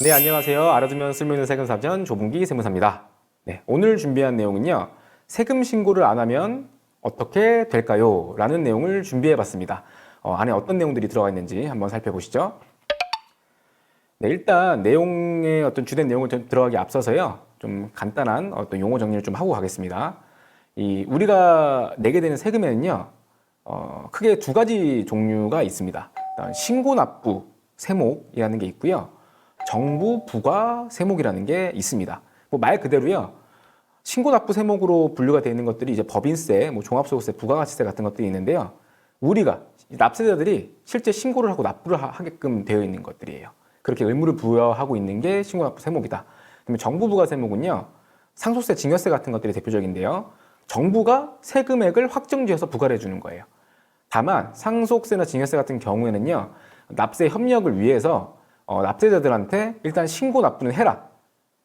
네, 안녕하세요. 알아두면 쓸모있는 세금 사전 조분기 세무사입니다. 네, 오늘 준비한 내용은요. 세금 신고를 안 하면 어떻게 될까요? 라는 내용을 준비해 봤습니다. 안에 어떤 내용들이 들어가 있는지 한번 살펴보시죠. 네, 일단 내용의 어떤 주된 내용을 들어가기 앞서서요. 좀 간단한 어떤 용어 정리를 좀 하고 가겠습니다. 우리가 내게 되는 세금에는요. 크게 두 가지 종류가 있습니다. 일단 신고 납부 세목이라는 게 있고요. 정부 부과 세목이라는 게 있습니다. 뭐 말 그대로요. 신고 납부 세목으로 분류가 되어 있는 것들이 이제 법인세, 뭐 종합소득세, 부가가치세 같은 것들이 있는데요. 우리가 납세자들이 실제 신고를 하고 납부를 하게끔 되어 있는 것들이에요. 그렇게 의무를 부여하고 있는 게 신고 납부 세목이다. 그러면 정부 부과 세목은요. 상속세, 증여세 같은 것들이 대표적인데요. 정부가 세금액을 확정지어서 부과를 해주는 거예요. 다만 상속세나 증여세 같은 경우에는요. 납세 협력을 위해서 납세자들한테 일단 신고 납부는 해라.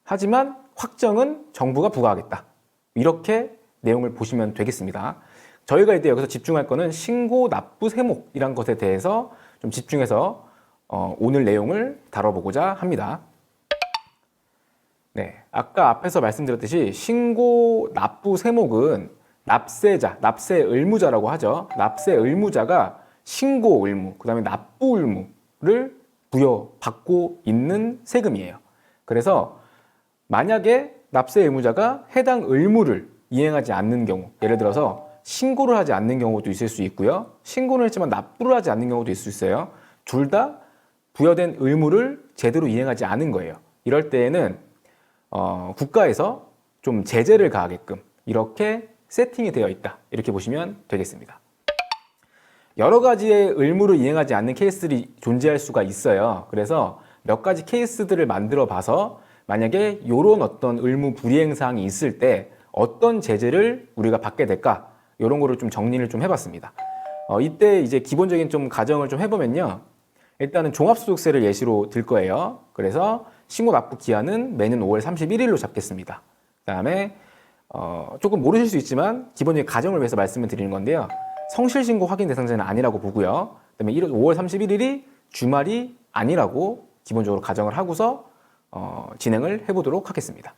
하지만 확정은 정부가 부과하겠다. 이렇게 내용을 보시면 되겠습니다. 저희가 이제 여기서 집중할 거는 신고 납부 세목이란 것에 대해서 좀 집중해서 오늘 내용을 다뤄보고자 합니다. 네, 아까 앞에서 말씀드렸듯이 신고 납부 세목은 납세자, 납세 의무자라고 하죠. 납세 의무자가 신고 의무, 그 다음에 납부 의무를 부여받고 있는 세금이에요. 그래서 만약에 납세 의무자가 해당 의무를 이행하지 않는 경우, 예를 들어서 신고를 하지 않는 경우도 있을 수 있고요. 신고는 했지만 납부를 하지 않는 경우도 있을 수 있어요. 둘 다 부여된 의무를 제대로 이행하지 않은 거예요. 이럴 때에는 국가에서 좀 제재를 가하게끔 이렇게 세팅이 되어 있다. 이렇게 보시면 되겠습니다. 여러 가지의 의무를 이행하지 않는 케이스들이 존재할 수가 있어요. 그래서 몇 가지 케이스들을 만들어 봐서 만약에 이런 어떤 의무 불이행 사항이 있을 때 어떤 제재를 우리가 받게 될까? 이런 거를 좀 정리를 좀 해봤습니다. 이때 이제 기본적인 좀 가정을 좀 해보면요. 일단은 종합소득세를 예시로 들 거예요. 그래서 신고 납부 기한은 매년 5월 31일로 잡겠습니다. 그 다음에 조금 모르실 수 있지만 기본적인 가정을 위해서 말씀을 드리는 건데요. 성실신고 확인 대상자는 아니라고 보고요. 그다음에 5월 31일이 주말이 아니라고 기본적으로 가정을 하고서 진행을 해보도록 하겠습니다.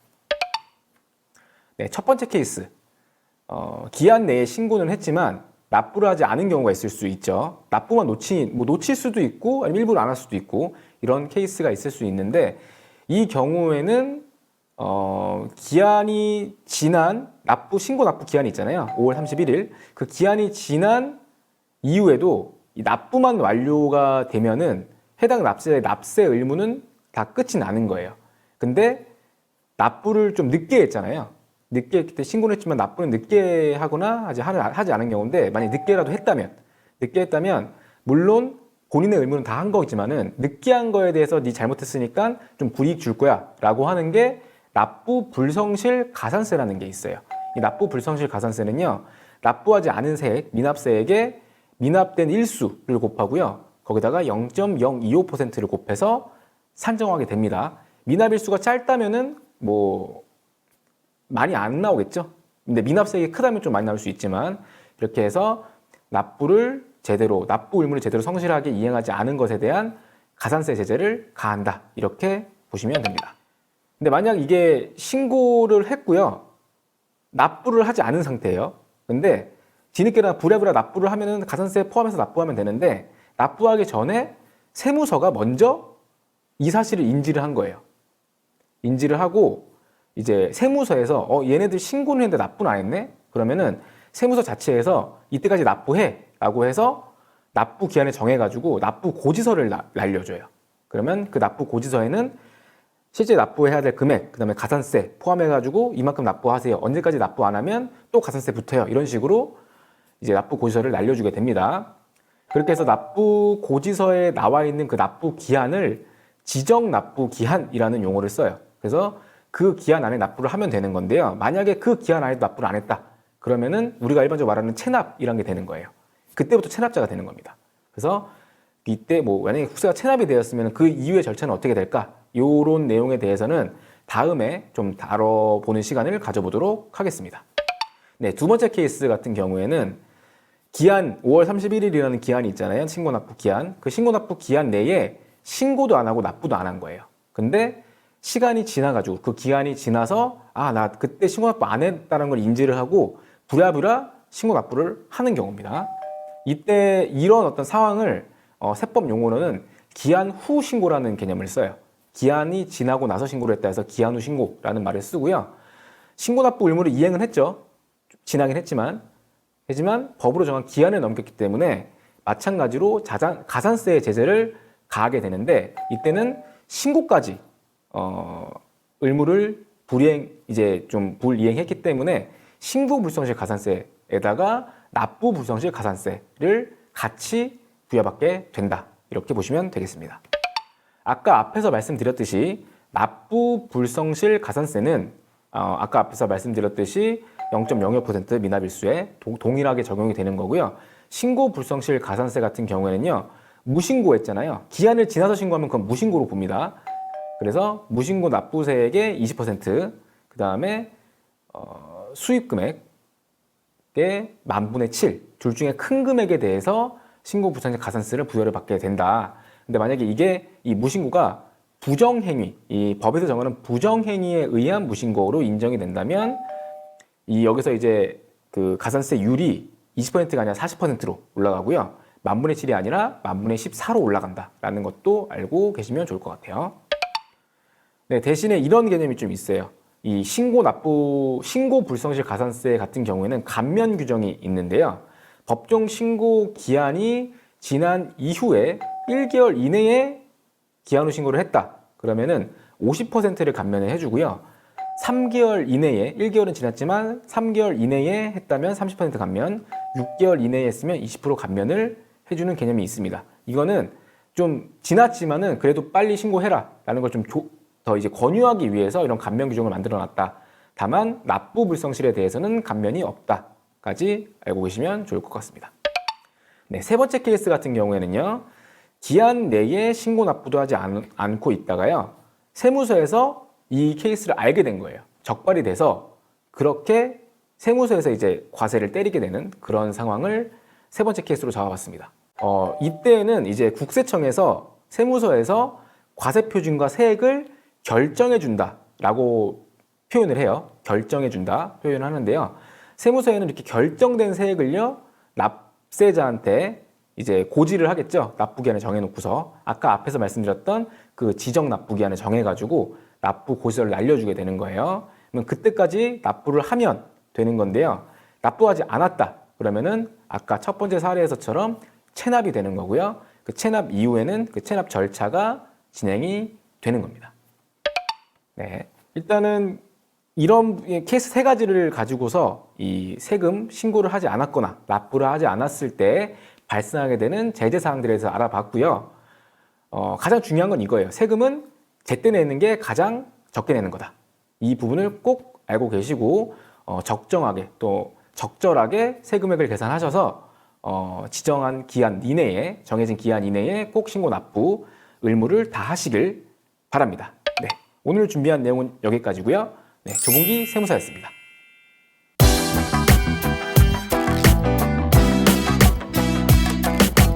네, 첫 번째 케이스. 기한 내에 신고는 했지만 납부를 하지 않은 경우가 있을 수 있죠. 납부만 놓칠 수도 있고 아니면 일부러 안 할 수도 있고 이런 케이스가 있을 수 있는데 이 경우에는 기한이 지난 신고 납부 기한이 있잖아요. 5월 31일. 그 기한이 지난 이후에도 이 납부만 완료가 되면은 해당 납세자의 납세 의무는 다 끝이 나는 거예요. 근데 납부를 좀 늦게 했잖아요. 늦게 했기 때문에 신고는 했지만 납부는 늦게 하거나 하지 않은 경우인데 만약 늦게라도 했다면 물론 본인의 의무는 다 한 거지만은 늦게 한 거에 대해서 네 잘못했으니까 좀 불이익 줄 거야 라고 하는 게 납부 불성실 가산세라는 게 있어요. 이 납부 불성실 가산세는요. 납부하지 않은 세액, 미납세액에 미납된 일수를 곱하고요. 거기다가 0.025%를 곱해서 산정하게 됩니다. 미납 일수가 짧다면은 뭐 많이 안 나오겠죠. 근데 미납세액이 크다면 좀 많이 나올 수 있지만 이렇게 해서 납부 의무를 제대로 성실하게 이행하지 않은 것에 대한 가산세 제재를 가한다. 이렇게 보시면 됩니다. 근데 만약 이게 신고를 했고요. 납부를 하지 않은 상태예요. 근데 뒤늦게나 부랴부랴 납부를 하면은 가산세 포함해서 납부하면 되는데 납부하기 전에 세무서가 먼저 이 사실을 인지를 한 거예요. 인지를 하고 이제 세무서에서 얘네들 신고는 했는데 납부는 안 했네? 그러면은 세무서 자체에서 이때까지 납부해 라고 해서 납부 기한을 정해가지고 납부 고지서를 날려줘요. 그러면 그 납부 고지서에는 실제 납부해야 될 금액, 그 다음에 가산세 포함해가지고 이만큼 납부하세요. 언제까지 납부 안 하면 또 가산세 붙어요. 이런 식으로 이제 납부 고지서를 날려주게 됩니다. 그렇게 해서 납부 고지서에 나와 있는 그 납부 기한을 지정 납부 기한이라는 용어를 써요. 그래서 그 기한 안에 납부를 하면 되는 건데요. 만약에 그 기한 안에도 납부를 안 했다. 그러면은 우리가 일반적으로 말하는 체납이란 게 되는 거예요. 그때부터 체납자가 되는 겁니다. 그래서 이때 만약에 국세가 체납이 되었으면 그 이후의 절차는 어떻게 될까? 이런 내용에 대해서는 다음에 좀 다뤄보는 시간을 가져보도록 하겠습니다. 네, 두 번째 케이스 같은 경우에는 기한 5월 31일이라는 기한이 있잖아요. 신고납부 기한. 그 신고납부 기한 내에 신고도 안 하고 납부도 안 한 거예요. 근데 시간이 지나가지고 그 기한이 지나서 나 그때 신고 납부 안 했다는 걸 인지를 하고 부랴부랴 신고 납부를 하는 경우입니다. 이때 이런 어떤 상황을 세법 용어로는 기한 후 신고라는 개념을 써요. 기한이 지나고 나서 신고를 했다 해서 기한 후 신고라는 말을 쓰고요. 신고 납부 의무를 이행은 했죠. 지나긴 했지만 법으로 정한 기한을 넘겼기 때문에 마찬가지로 가산세의 제재를 가하게 되는데 이때는 신고까지 의무를 불이행했기 때문에 신고 불성실 가산세에다가 납부 불성실 가산세를 같이 부여받게 된다. 이렇게 보시면 되겠습니다. 아까 앞에서 말씀드렸듯이 납부 불성실 가산세는 아까 앞에서 말씀드렸듯이 0.05% 미납일수에 동일하게 적용이 되는 거고요. 신고 불성실 가산세 같은 경우에는요. 무신고했잖아요. 기한을 지나서 신고하면 그건 무신고로 봅니다. 그래서 무신고 납부세액의 20%, 그 다음에 수입 금액의 10,000분의 7, 둘 중에 큰 금액에 대해서 신고 불성실 가산세를 부여를 받게 된다. 근데 만약에 이 무신고가 부정행위, 이 법에서 정하는 부정행위에 의한 무신고로 인정이 된다면 여기서 이제 그 가산세율이 20%가 아니라 40%로 올라가고요. 10,000분의 7이 아니라 10,000분의 14로 올라간다라는 것도 알고 계시면 좋을 것 같아요. 네, 대신에 이런 개념이 좀 있어요. 이 신고 불성실 가산세 같은 경우에는 감면 규정이 있는데요. 법정 신고 기한이 지난 이후에 1개월 이내에 기한 후 신고를 했다. 그러면은 50%를 감면을 해주고요. 3개월 이내에, 1개월은 지났지만 3개월 이내에 했다면 30% 감면, 6개월 이내에 했으면 20% 감면을 해주는 개념이 있습니다. 이거는 좀 지났지만은 그래도 빨리 신고해라 라는 걸 좀 더 이제 권유하기 위해서 이런 감면 규정을 만들어 놨다. 다만 납부 불성실에 대해서는 감면이 없다까지 알고 계시면 좋을 것 같습니다. 네, 세 번째 케이스 같은 경우에는요. 기한 내에 신고 납부도 하지 않고 있다가요. 세무서에서 이 케이스를 알게 된 거예요. 적발이 돼서 그렇게 세무서에서 이제 과세를 때리게 되는 그런 상황을 세 번째 케이스로 잡아봤습니다. 이때는 이제 국세청에서 세무서에서 과세 표준과 세액을 결정해 준다라고 표현을 해요. 결정해 준다 표현을 하는데요. 세무서에는 이렇게 결정된 세액을요. 납세자한테 이제 고지를 하겠죠. 납부기한을 정해놓고서 아까 앞에서 말씀드렸던 그 지정 납부기한을 정해가지고 납부 고지서를 날려주게 되는 거예요. 그러면 그때까지 납부를 하면 되는 건데요. 납부하지 않았다 그러면은 아까 첫 번째 사례에서처럼 체납이 되는 거고요. 그 체납 이후에는 그 체납 절차가 진행이 되는 겁니다. 네, 일단은 이런 케이스 세 가지를 가지고서 이 세금 신고를 하지 않았거나 납부를 하지 않았을 때 발생하게 되는 제재 사항들에 대해서 알아봤고요. 가장 중요한 건 이거예요. 세금은 제때 내는 게 가장 적게 내는 거다. 이 부분을 꼭 알고 계시고 적정하게 또 적절하게 세금액을 계산하셔서 지정한 기한 이내에 정해진 기한 이내에 꼭 신고 납부 의무를 다 하시길 바랍니다. 네, 오늘 준비한 내용은 여기까지고요. 네, 조봉기 세무사였습니다.